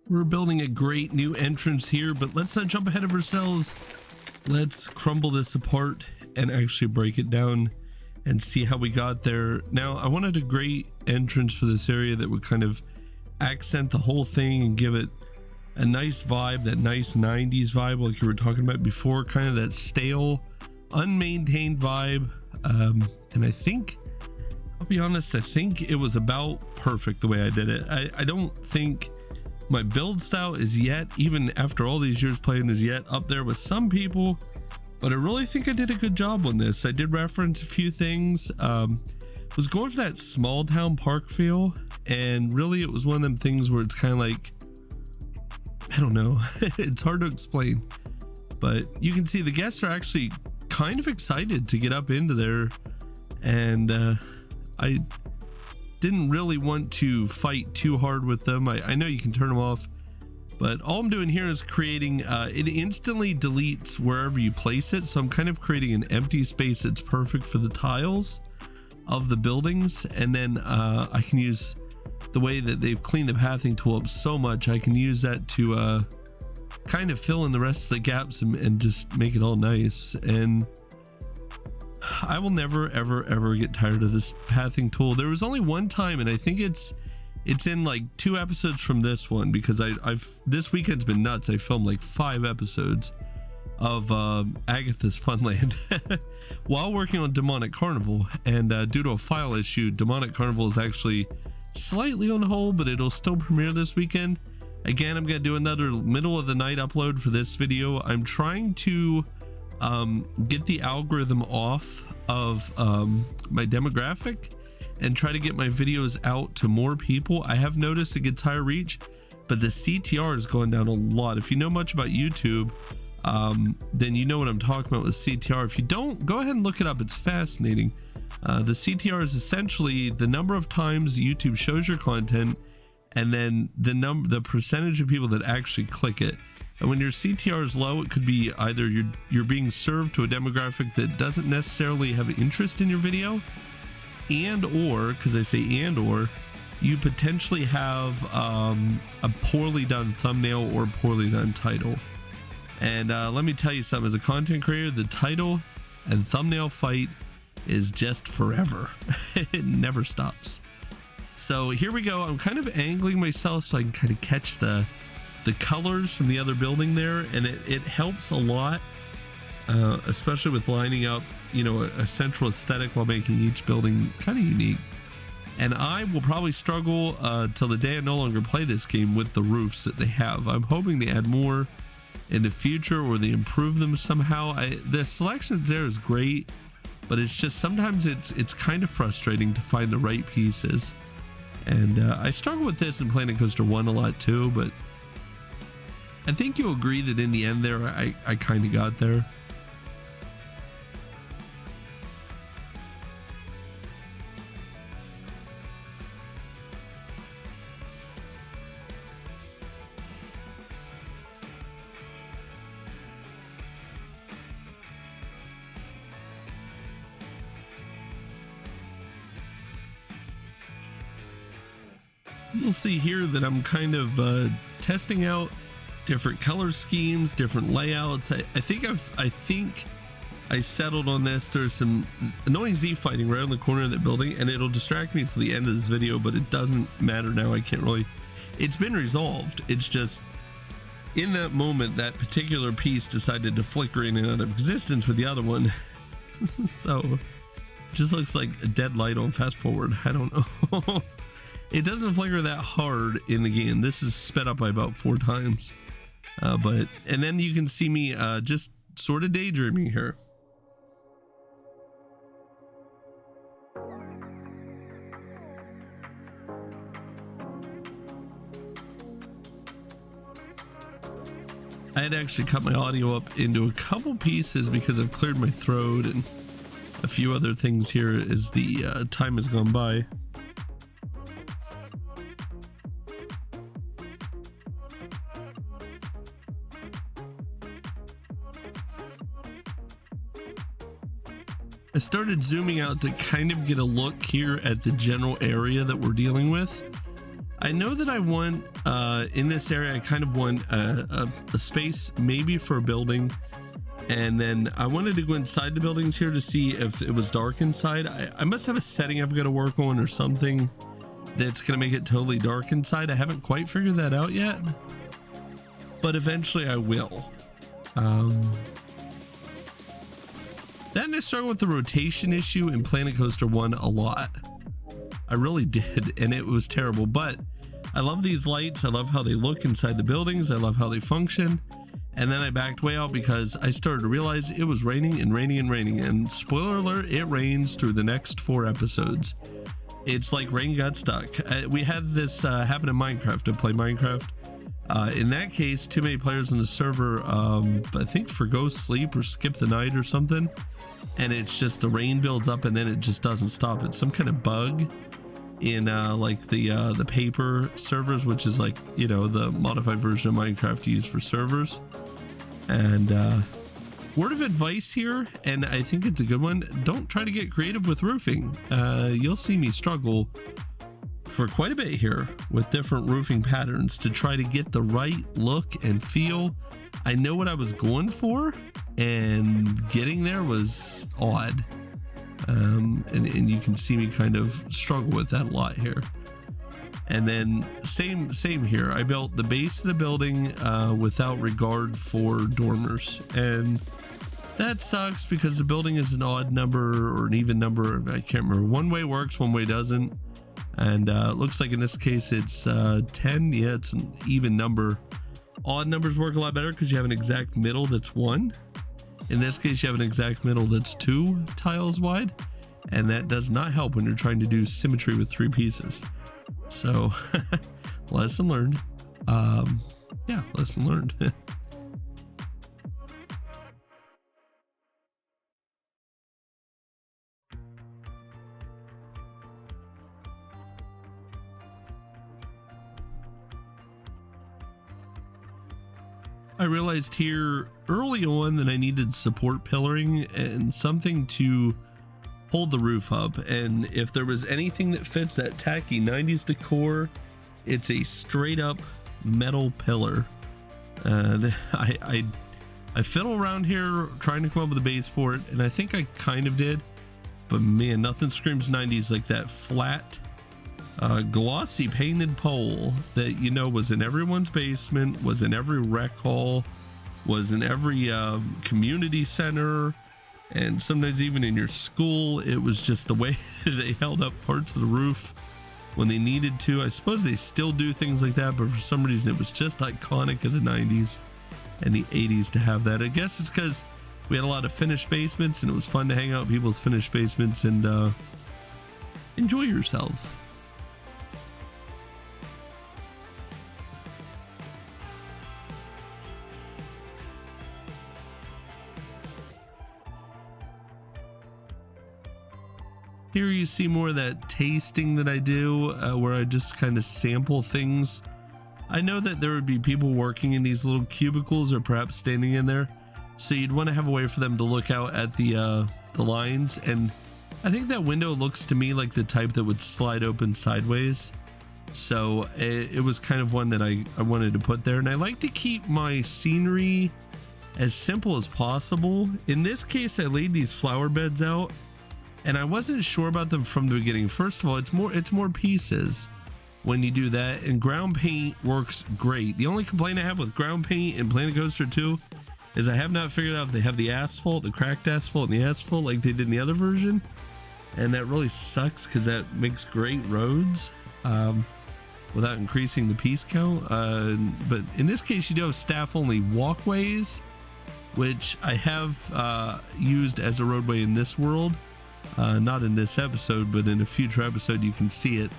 We're building a great new entrance here, but let's not jump ahead of ourselves. Let's crumble this apart and actually break it down and see how we got there. Now, I wanted a great entrance for this area that would kind of accent the whole thing and give it a nice vibe, that nice 90s vibe like you were talking about before, kind of that stale, unmaintained vibe. And I think, I'll be honest, I think it was about perfect the way I did it. I don't think my build style is yet, even after all these years playing, is yet up there with some people, but I really think I did a good job on this. I did reference a few things. Was going for that small town park feel, and really it was one of them things where it's kind of like, I don't know, it's hard to explain, but you can see the guests are actually kind of excited to get up into there, and I didn't really want to fight too hard with them. I know you can turn them off, but all I'm doing here is creating, it instantly deletes wherever you place it, so I'm kind of creating an empty space that's perfect for the tiles of the buildings, and then I can use the way that they've cleaned the pathing tool up so much, I can use that to kind of fill in the rest of the gaps and just make it all nice. And I will never ever get tired of this pathing tool. There was only one time, and I think it's in like 2 episodes from this one, because I've this weekend's been nuts. I filmed like 5 episodes of Agathas Funland while working on Demonic Carnival, and due to a file issue, Demonic Carnival is actually slightly on hold, but it'll still premiere this weekend. Again, I'm gonna do another middle of the night upload for this video. I'm trying to get the algorithm off of my demographic and try to get my videos out to more people. I have noticed it gets higher reach, but the CTR is going down a lot. If you know much about YouTube, then you know what I'm talking about with CTR. If you don't, go ahead and look it up. It's fascinating. The CTR is essentially the number of times YouTube shows your content, and then the percentage of people that actually click it. And when your CTR is low, it could be either you're being served to a demographic that doesn't necessarily have interest in your video, and or, because I say and or, you potentially have a poorly done thumbnail or poorly done title. And let me tell you something, as a content creator, the title and thumbnail fight is just forever. It never stops. So here we go. I'm kind of angling myself so I can kind of catch the colors from the other building there, and it helps a lot, especially with lining up, you know, a central aesthetic while making each building kind of unique. And I will probably struggle till the day I no longer play this game with the roofs that they have. I'm hoping they add more in the future, or they improve them somehow. The selection there is great, but it's just sometimes it's kind of frustrating to find the right pieces. And I struggle with this in Planet Coaster 1 a lot too, but I think you'll agree that in the end there, I kind of got there. You'll see here that I'm kind of testing out different color schemes, different layouts. I think I settled on this. There's some annoying Z fighting right on the corner of that building, and it'll distract me until the end of this video, but it doesn't matter now. I can't really, it's been resolved. It's just in that moment that particular piece decided to flicker in and out of existence with the other one. So it just looks like a dead light on fast forward. I don't know. It doesn't flicker that hard in the game. This is sped up by about 4 times. And then you can see me just sort of daydreaming here. I had actually cut my audio up into a couple pieces because I've cleared my throat and a few other things here as the time has gone by. I started zooming out to kind of get a look here at the general area that we're dealing with. I know that I want in this area, I kind of want a space maybe for a building, and then I wanted to go inside the buildings here to see if it was dark inside. I must have a setting I've got to work on or something that's gonna make it totally dark inside. I haven't quite figured that out yet, but eventually I will. Then I struggled with the rotation issue in Planet Coaster 1 a lot. I really did, and it was terrible, but I love these lights. I love how they look inside the buildings. I love how they function. And then I backed way out because I started to realize it was raining and raining and raining. And spoiler alert, it rains through the next 4 episodes. It's like rain got stuck. We had this happen in Minecraft. To play Minecraft. In that case, too many players on the server, I think forgo sleep or skip the night or something. And it's just the rain builds up and then it just doesn't stop. It's some kind of bug in like the paper servers, which is like, you know, the modified version of Minecraft used for servers. And word of advice here, and I think it's a good one, don't try to get creative with roofing. You'll see me struggle for quite a bit here with different roofing patterns to try to get the right look and feel. I know what I was going for, and getting there was odd. And you can see me kind of struggle with that a lot here. And then same here. I built the base of the building without regard for dormers, and that sucks because the building is an odd number or an even number. I can't remember. One way works, one way doesn't. And it looks like in this case it's 10. Yeah, it's an even number. Odd numbers work a lot better because you have an exact middle that's 1. In this case, you have an exact middle that's 2 tiles wide, and that does not help when you're trying to do symmetry with 3 pieces. So lesson learned. Yeah, lesson learned. I realized here early on that I needed support pillaring and something to hold the roof up, and if there was anything that fits that tacky 90s decor, it's a straight up metal pillar. And I fiddle around here trying to come up with a base for it, and I think I kind of did, but man, nothing screams 90s like that flat glossy painted pole that, you know, was in everyone's basement, was in every rec hall, was in every community center, and sometimes even in your school. It was just the way they held up parts of the roof when they needed to. I suppose they still do things like that, but for some reason it was just iconic of the 90s and the 80s to have that. I guess it's because we had a lot of finished basements and it was fun to hang out in people's finished basements and enjoy yourself. Here you see more of that tasting that I do, where I just kind of sample things. I know that there would be people working in these little cubicles or perhaps standing in there, so you'd want to have a way for them to look out at the lines, and I think that window looks to me like the type that would slide open sideways. So it was kind of one that I wanted to put there, and I like to keep my scenery as simple as possible. In this case, I laid these flower beds out, and I wasn't sure about them from the beginning. First of all, it's more pieces when you do that, and ground paint works great. The only complaint I have with ground paint in Planet Coaster 2 is I have not figured out if they have the asphalt, the cracked asphalt and the asphalt like they did in the other version, and that really sucks because that makes great roads without increasing the piece count. But in this case, you do have staff only walkways, which I have used as a roadway in this world. Not in this episode, but in a future episode you can see it.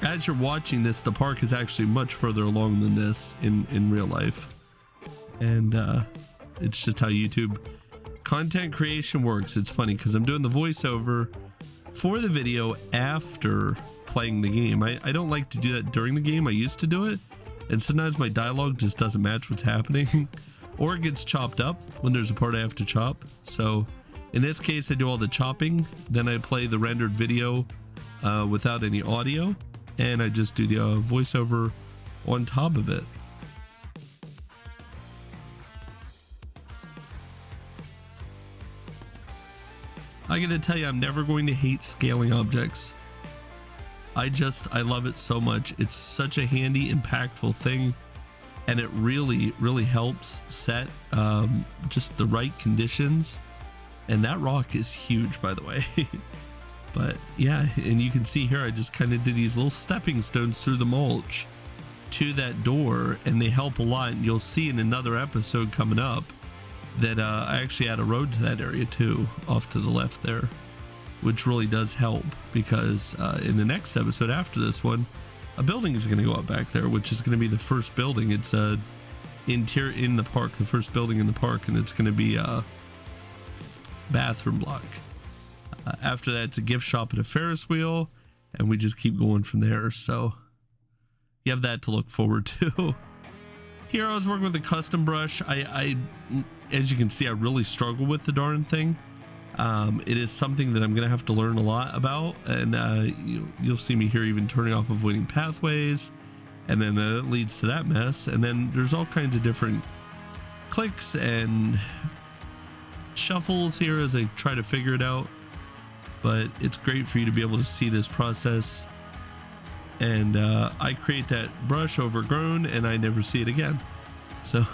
As you're watching this, the park is actually much further along than this in real life, and it's just how YouTube content creation works. It's funny because I'm doing the voiceover for the video after playing the game. I don't like to do that during the game. I used to do it, and sometimes my dialogue just doesn't match what's happening or it gets chopped up when there's a part I have to chop. So in this case, I do all the chopping, then I play the rendered video without any audio, and I just do the voiceover on top of it. I gotta tell you, I'm never going to hate scaling objects. I love it so much. It's such a handy, impactful thing, and it really helps set just the right conditions. And that rock is huge, by the way. But yeah, and you can see here I just kind of did these little stepping stones through the mulch to that door, and they help a lot. And you'll see in another episode coming up that I actually add a road to that area too, off to the left there, which really does help, because in the next episode after this one, a building is going to go up back there, which is going to be the first building. It's interior in the park, the first building in the park, and it's going to be a bathroom block. After that, it's a gift shop and a Ferris wheel, and we just keep going from there. So you have that to look forward to. Here I was working with a custom brush. I as you can see, I really struggle with the darn thing. It is something that I'm gonna have to learn a lot about, and you'll see me here even turning off avoiding pathways, and then it leads to that mess. And then there's all kinds of different clicks and shuffles here as I try to figure it out. But it's great for you to be able to see this process. And I create that brush overgrown, and I never see it again. So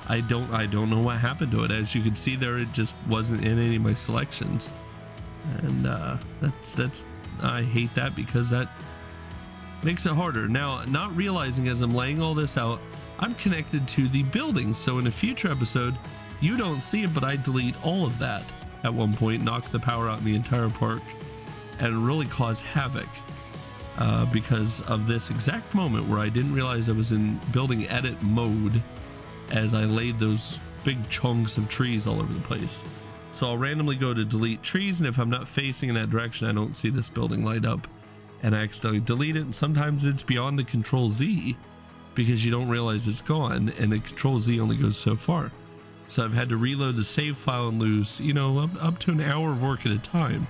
I don't know what happened to it. As you can see there, it just wasn't in any of my selections, and that's I hate that, because that makes it harder. Now, not realizing as I'm laying all this out, I'm connected to the building, so in a future episode you don't see it, but I delete all of that at one point, knock the power out in the entire park, and really cause havoc because of this exact moment where I didn't realize I was in building edit mode as I laid those big chunks of trees all over the place. So I'll randomly go to delete trees, and if I'm not facing in that direction, I don't see this building light up, and I accidentally delete it. And sometimes it's beyond the Control Z, because you don't realize it's gone, and the Control Z only goes so far. So I've had to reload the save file and lose, you know, up to an hour of work at a time.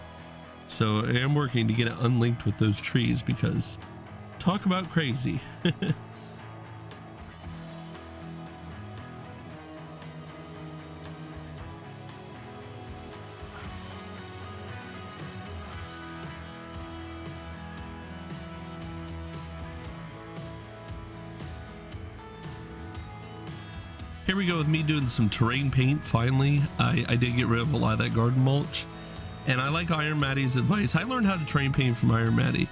So I am working to get it unlinked with those trees, because talk about crazy. Here we go with me doing some terrain paint. Finally, I did get rid of a lot of that garden mulch, and I like Iron Maddie's advice. I learned how to terrain paint from Iron Maddie,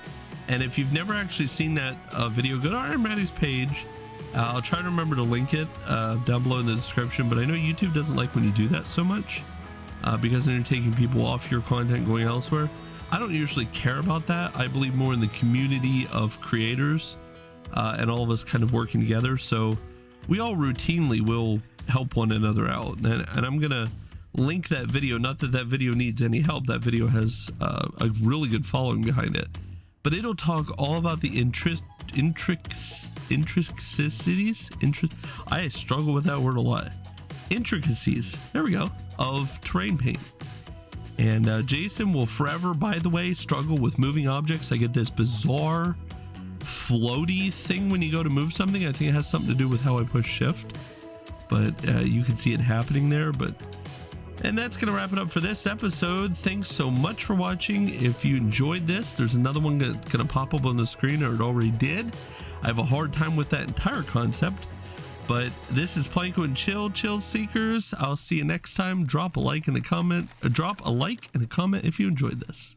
and if you've never actually seen that video, go to Iron Maddie's page. I'll try to remember to link it down below in the description, but I know YouTube doesn't like when you do that so much because then you're taking people off your content going elsewhere. I don't usually care about that. I believe more in the community of creators and all of us kind of working together. So we all routinely will help one another out, and I'm gonna link that video. Not that video needs any help. That video has a really good following behind it, but it'll talk all about the intricacies. I struggle with that word a lot. Intricacies, there we go, of terrain paint. And Jason will forever, by the way, struggle with moving objects. I get this bizarre floaty thing when you go to move something. I think it has something to do with how I push shift, but you can see it happening there. And that's gonna wrap it up for this episode. Thanks so much for watching. If you enjoyed this, there's another one that's gonna pop up on the screen, or it already did. I have a hard time with that entire concept, but this is Planko and Chill Seekers. I'll see you next time. Drop a like and a comment if you enjoyed this.